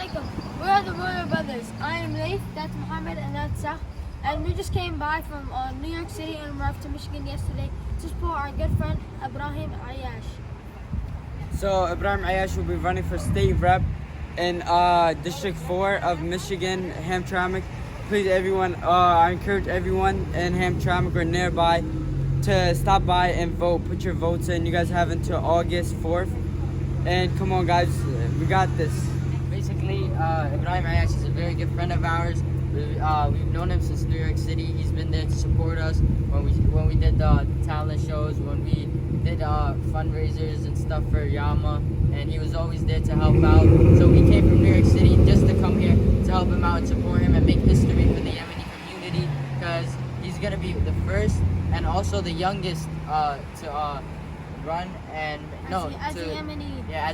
alaikum. We are the Royal Brothers. I am Leif, that's Muhammad, and that's Zach. And we just came by from New York City and arrived to Michigan yesterday to support our good friend Ibrahim Ayash. So Ibrahim Ayash will be running for state rep in District 4 of Michigan, Hamtramck. Please everyone, I encourage everyone in Hamtramck or nearby to stop by and vote. Put your votes in. You guys have until August 4th. And come on guys, we got this. Basically, Ibrahim Ayash is a very good friend of ours. We've known him since New York City. He's been there to support us when we did the talent shows, when we did fundraisers and stuff for Yama, and he was always there to help out. So we came from New York City just to come here to help him out and support him and make history for the Yemeni community, because he's gonna be the first and also the youngest to run and as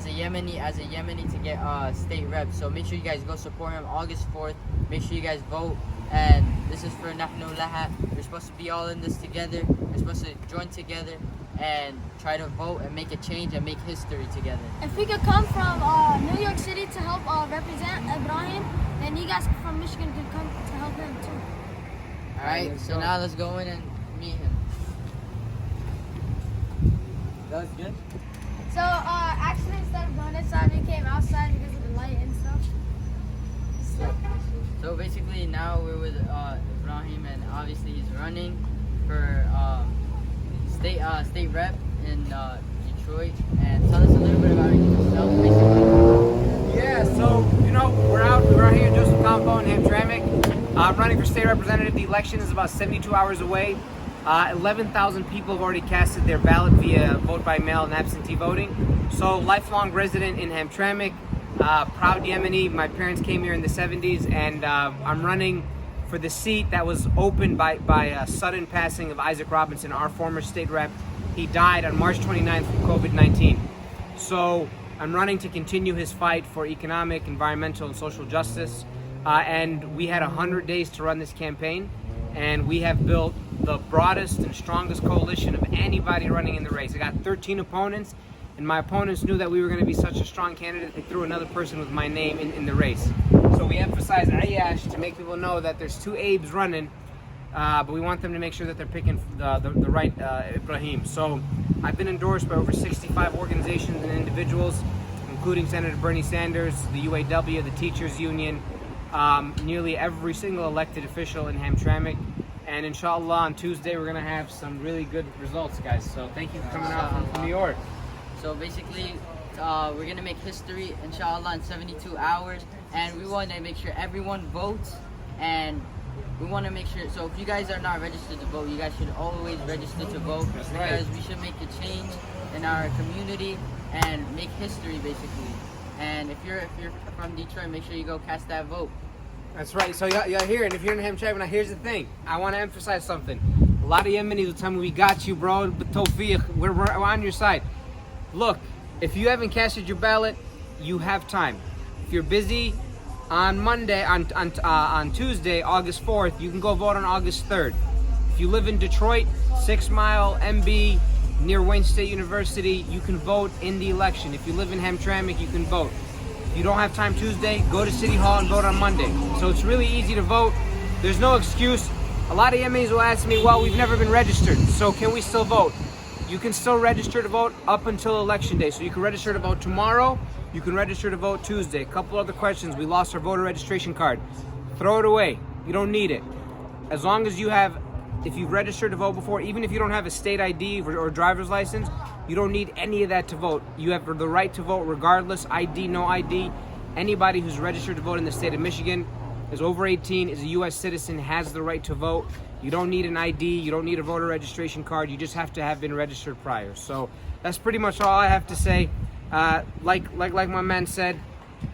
a Yemeni to get state rep. So make sure you guys go support him August 4th. Make sure you guys vote. And this is for Nahnu Laha. We're supposed to be all in this together. We're supposed to join together and try to vote and make a change and make history together. If we could come from New York City to help represent Ibrahim, then you guys from Michigan could come to help him too. Alright, so now let's go in and meet him. That was good. So actually instead of going inside, we came outside because of the light and stuff. So basically now we're with Ibrahim, and obviously he's running for state rep in Detroit. And tell us a little bit about yourself, basically. Yeah, so we're out here in Joseph Compo in Hamtramck. I'm running for state representative. The election is about 72 hours away. 11,000 people have already casted their ballot via vote by mail and absentee voting. So lifelong resident in Hamtramck, proud Yemeni. My parents came here in the 70s, and I'm running for the seat that was opened by a sudden passing of Isaac Robinson, our former state rep. He died on March 29th from COVID-19. So I'm running to continue his fight for economic, environmental, and social justice. And we had 100 days to run this campaign, and we have built the broadest and strongest coalition of anybody running in the race. I got 13 opponents, and my opponents knew that we were going to be such a strong candidate, they threw another person with my name in the race. So we emphasize Ayash to make people know that there's two Abes running, but we want them to make sure that they're picking the right Ibrahim. So I've been endorsed by over 65 organizations and individuals, including Senator Bernie Sanders, the UAW, the Teachers Union, nearly every single elected official in Hamtramck. And inshallah on Tuesday we're gonna have some really good results, guys. So thank you for coming out from New York. So basically, we're gonna make history, inshallah, in 72 hours, and we want to make sure everyone votes, and we want to make sure. So if you guys are not registered to vote, you guys should always register to vote, because we should make a change in our community and make history, basically. And if you're from Detroit, make sure you go cast that vote. That's right. So you're here, and if you're in Hamtramck, now here's the thing. I want to emphasize something. A lot of Yemenis will tell me, we got you, bro. But Tawfiq, we're on your side. Look, if you haven't casted your ballot, you have time. If you're busy on Monday, on Tuesday, August 4th, you can go vote on August 3rd. If you live in Detroit, 6 Mile, MB, near Wayne State University, you can vote in the election. If you live in Hamtramck, you can vote. If you don't have time Tuesday, go to City Hall and vote on Monday. So it's really easy to vote. There's no excuse. A lot of Yemenis will ask me, well, we've never been registered, so can we still vote? You can still register to vote up until election day. So you can register to vote tomorrow, you can register to vote Tuesday. A couple other questions. We lost our voter registration card. Throw it away. You don't need it. As long as you have, if you've registered to vote before, even if you don't have a state ID or driver's license, you don't need any of that to vote. You have the right to vote regardless, ID, no ID. Anybody who's registered to vote in the state of Michigan is over 18, is a U.S. citizen, has the right to vote. You don't need an ID, you don't need a voter registration card, you just have to have been registered prior. So that's pretty much all I have to say. Like my man said,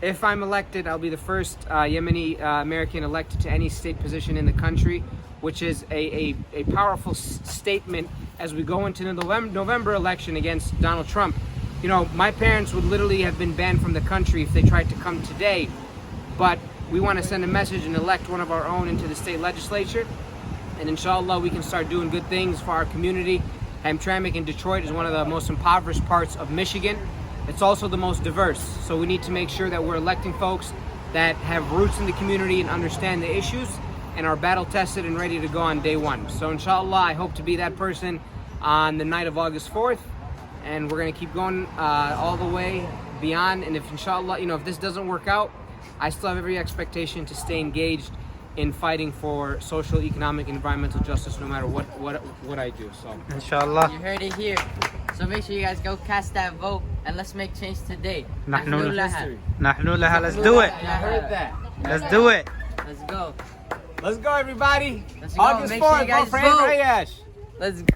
if I'm elected, I'll be the first Yemeni American elected to any state position in the country, which is a powerful statement as we go into the November election against Donald Trump. You know, my parents would literally have been banned from the country if they tried to come today, but we want to send a message and elect one of our own into the state legislature, and inshallah we can start doing good things for our community. Hamtramck in Detroit is one of the most impoverished parts of Michigan. It's also the most diverse, so we need to make sure that we're electing folks that have roots in the community and understand the issues and are battle tested and ready to go on day one. So inshallah, I hope to be that person on the night of August 4th, and we're gonna keep going all the way beyond. And if inshallah, you know, if this doesn't work out, I still have every expectation to stay engaged in fighting for social, economic, and environmental justice, no matter what I do. So inshallah. You heard it here. So make sure you guys go cast that vote and let's make change today. نحن Alhamdulillah. لها. Let's do it. I heard that. Let's do it. Let's go. Let's go, everybody. Let's go. August Make sure 4th, you guys vote for vote. Ayash. Let's go.